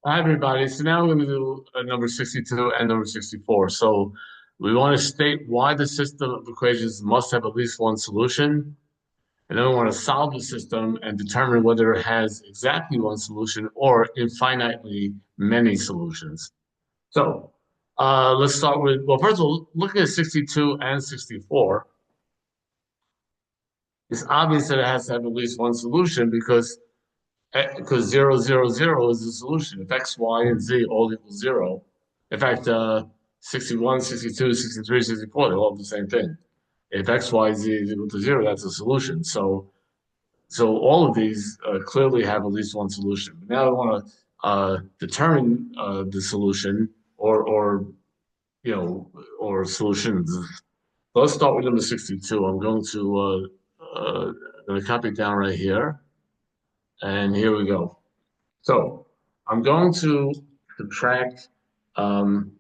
Hi, everybody. So now we're going to do number 62 and number 64. So we want to state why the system of equations must have at least one solution. And then we want to solve the system and determine whether it has exactly one solution or infinitely many solutions. So let's start with, well, first of all, looking at 62 and 64, it's obvious that it has to have at least one solution because 0, 0, 0 is the solution. If x, y, and z all equal 0, in fact, 61, 62, 63, 64, they all have the same thing. If x, y, z is equal to 0, that's a solution. So all of these clearly have at least one solution. But now I want to determine the solution or you know or solutions. So let's start with number 62. I'm going to copy it down right here, and here we go. So I'm going to subtract, um,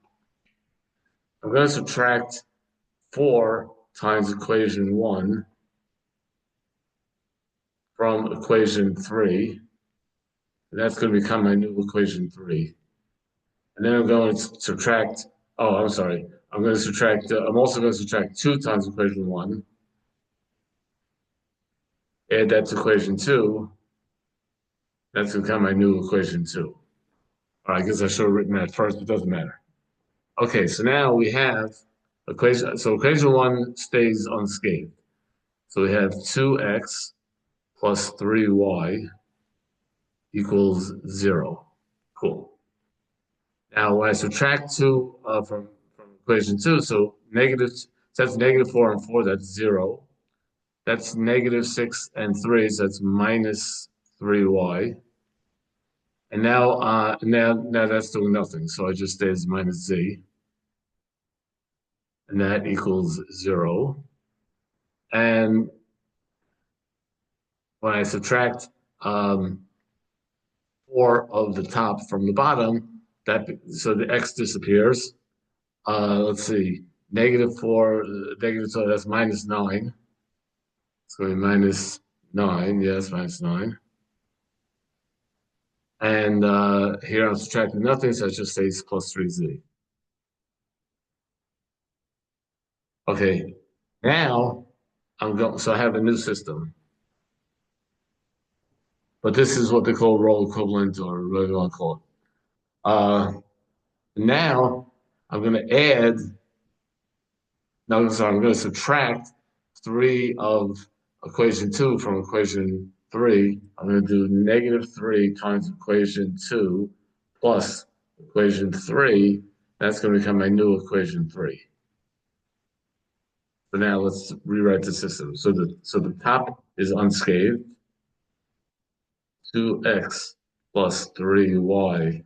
I'm going to subtract 4 times equation 1 from equation 3. And that's going to become my new equation 3. And then I'm going to subtract, oh, I'm sorry. I'm also going to subtract 2 times equation 1, add that to equation 2. That's going to become my new equation 2. All right, I guess I should have written that first, but it doesn't matter. Okay, so now we have equation 1 stays unscathed. So we have 2x plus 3y equals 0. Cool. Now, when I subtract 2 from equation 2, so that's negative 4 and 4, that's 0. That's negative 6 and 3, so that's minus 3y. And now that's doing nothing, so it just stays minus z, and that equals 0. And when I subtract 4 of the top from the bottom, so the x disappears. Let's see, negative 4, negative, so that's minus 9. It's going to be minus 9, yes, minus 9. And here I'm subtracting nothing, so it just stays plus 3z. Okay, now so I have a new system, but this is what they call roll equivalent or whatever you want to call it. Now I'm going to add No, sorry, I'm going to subtract 3 of equation 2 from equation 3. I'm going to do negative 3 times equation 2 plus equation 3. That's going to become my new equation 3. So now let's rewrite the system. So the top is unscathed. 2x plus 3y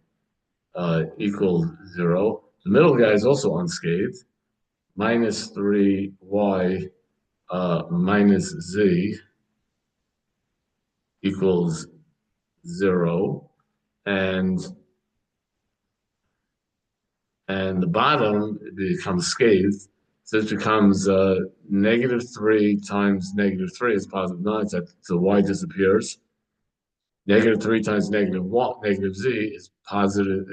equals 0. The middle guy is also unscathed. Minus 3y minus z equals 0, and the bottom becomes scathed. So this becomes negative 3 times negative 3 is positive 9, so y disappears. Negative 3 times negative 1, negative z is positive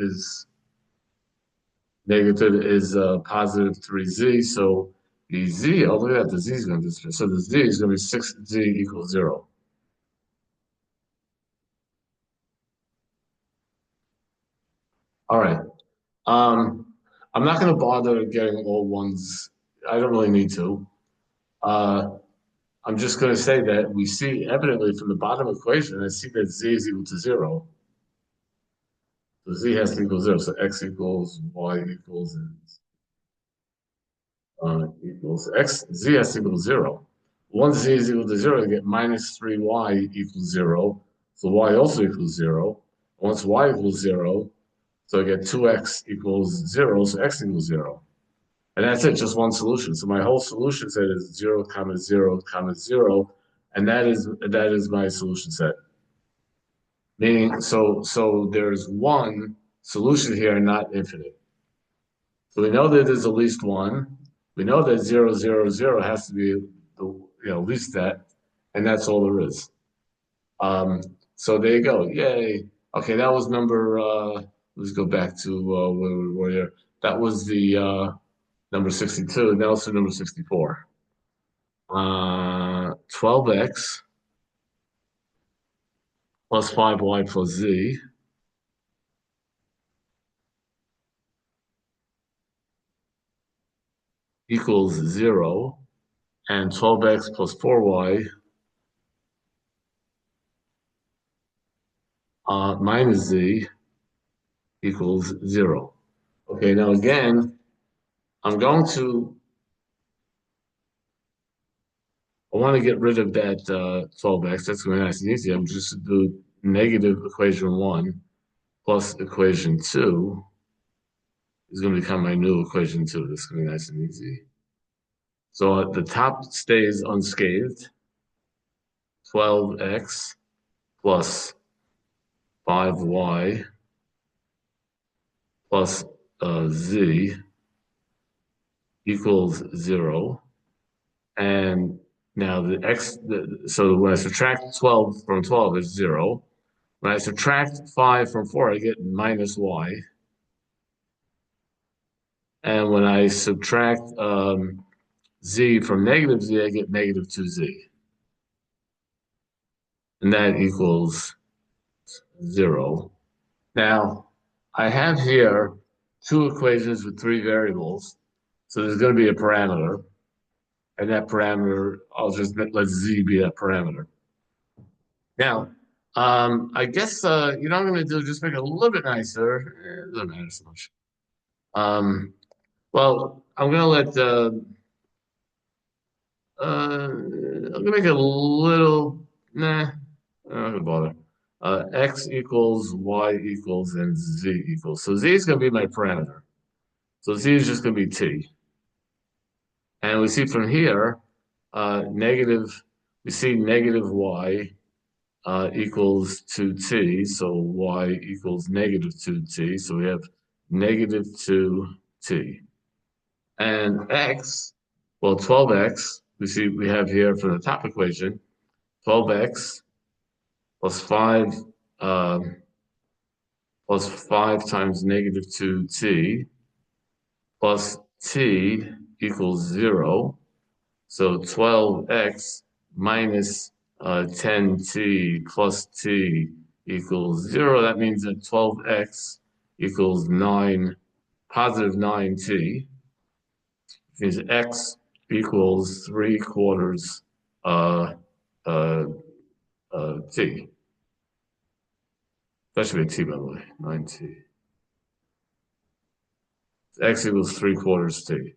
3z. So the z, oh look at that, the z is going to disappear. So the z is going to be 6z equals 0. All right. I'm not going to bother getting all ones. I don't really need to. Uh, I'm just going to say that we see evidently from the bottom equation, I see that z is equal to 0. So z has to equal 0. So x equals y equals x. Z has to equal 0. Once z is equal to 0, you get minus 3y equals 0. So y also equals 0. Once y equals 0, so I get 2x equals 0. So x equals 0. And that's it, just one solution. So my whole solution set is 0, comma 0, comma 0, and that is my solution set. Meaning, so there's one solution here, not infinite. So we know that there's at least one. We know that 0, 0, 0 has to be at least that, and that's all there is. So there you go. Yay. Okay, that was number, let's go back to where we were here. That was the number 62. Now it's the number 64. 12x plus 5y plus z equals 0, and 12x plus 4y minus z equals 0. Okay, now again, I'm going to, I want to get rid of that 12x. That's going to be nice and easy. I'm just to do negative equation 1 plus equation 2 is going to become my new equation 2. This is going to be nice and easy. So the top stays unscathed. 12x plus 5y plus z equals 0. And now the x, so when I subtract 12 from 12, it's 0. When I subtract 5 from 4, I get minus y. And when I subtract z from negative z, I get negative 2z. And that equals 0. Now, I have here two equations with three variables. So there's going to be a parameter. And that parameter, I'll just let z be that parameter. Now, I guess, you know what I'm going to do? Just make it a little bit nicer. It doesn't matter so much. Well, I'm going to let, I'm going to make it a little, nah, I'm not going to bother. X equals, Y equals, and Z equals. So Z is going to be my parameter. So Z is just going to be T. And we see from here, we see negative Y equals 2t, so y equals negative 2t, so we have negative 2t. And x, well, 12x, we have here for the top equation, 12x plus 5 plus 5 times negative 2t plus t equals 0. So 12x minus 10t plus t equals 0. That means that 12x equals 9, positive 9t. It means x equals 3/4 uh, uh, t. That should be t, by the way, 9t. X equals 3/4 t.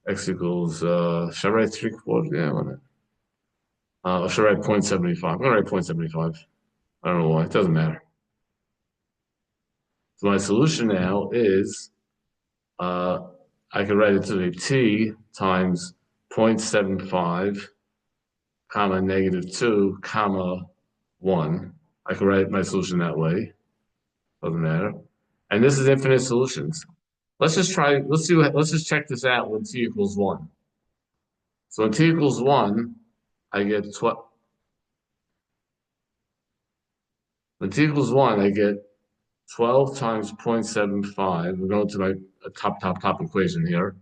X equals, should I write 3/4? Yeah, why not? Should I write 0.75? I'm going to write 0.75. I don't know why. It doesn't matter. So my solution now is I can write it to be t times 0.75 comma negative 2 comma 1. I can write my solution that way. Doesn't matter. And this is infinite solutions. Let's just let's just check this out when t equals 1. So when t equals 1, I get 12. When t equals 1, I get 12 times 0.75. We're going to my top equation here.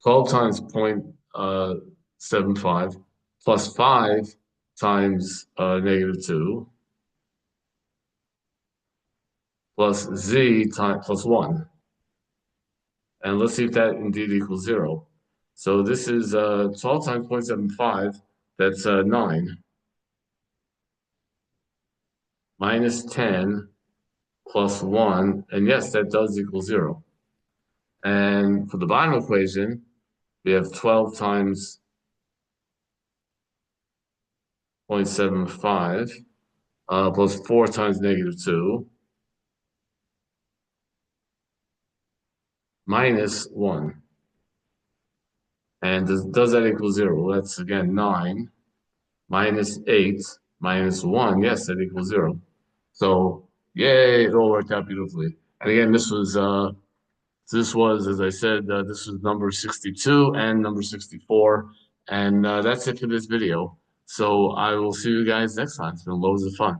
12 times 0.75 plus 5 times negative 2 plus z plus 1. And let's see if that indeed equals 0. So this is 12 times 0.75. That's 9. Minus 10 plus 1. And yes, that does equal 0. And for the bottom equation, we have 12 times 0.75 plus 4 times negative 2 minus 1. And does that equal 0? Well, that's again 9 minus 8 minus 1. Yes, that equals 0. So, yay, it all worked out beautifully. And again, this was, as I said, this was number 62 and number 64. And that's it for this video. So I will see you guys next time. It's been loads of fun.